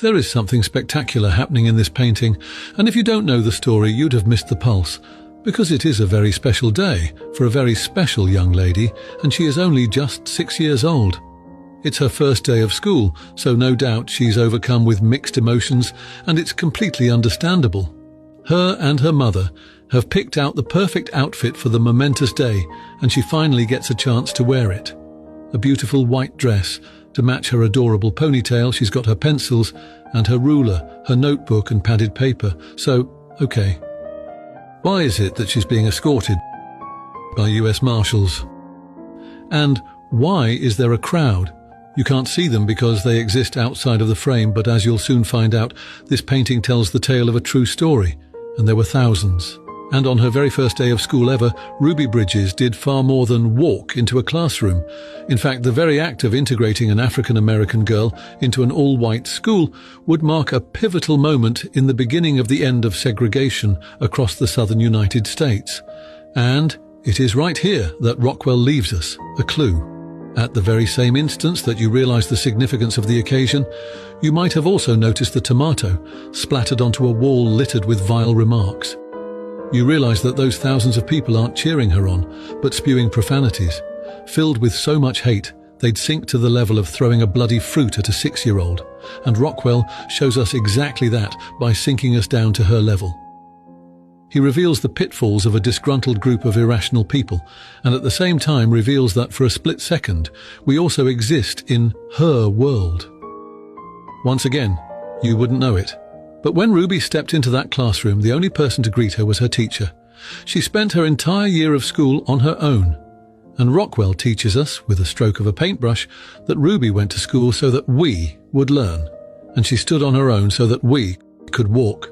There is something spectacular happening in this painting, and if you don't know the story, you'd have missed the pulse, because it is a very special day for a very special young lady, and she is only just 6 years old. It's her first day of school, so no doubt she's overcome with mixed emotions, and it's completely understandable. Her and her mother have picked out the perfect outfit for the momentous day, and she finally gets a chance to wear it. A beautiful white dress. To match her adorable ponytail, she's got her pencils and her ruler, her notebook and padded paper. So, okay. Why is it that she's being escorted by US marshals? And why is there a crowd? You can't see them because they exist outside of the frame, but as you'll soon find out, this painting tells the tale of a true story, and there were thousands. And on her very first day of school ever, Ruby Bridges did far more than walk into a classroom. In fact, the very act of integrating an African-American girl into an all-white school would mark a pivotal moment in the beginning of the end of segregation across the southern United States. And it is right here that Rockwell leaves us a clue. At the very same instance that you realize the significance of the occasion, you might have also noticed the tomato splattered onto a wall littered with vile remarks. You realize that those thousands of people aren't cheering her on, but spewing profanities. Filled with so much hate, they'd sink to the level of throwing a bloody fruit at a 6-year-old. And Rockwell shows us exactly that by sinking us down to her level. He reveals the pitfalls of a disgruntled group of irrational people, and at the same time reveals that for a split second, we also exist in her world. Once again, you wouldn't know it. But when Ruby stepped into that classroom, the only person to greet her was her teacher. She spent her entire year of school on her own. And Rockwell teaches us, with a stroke of a paintbrush, that Ruby went to school so that we would learn. And she stood on her own so that we could walk.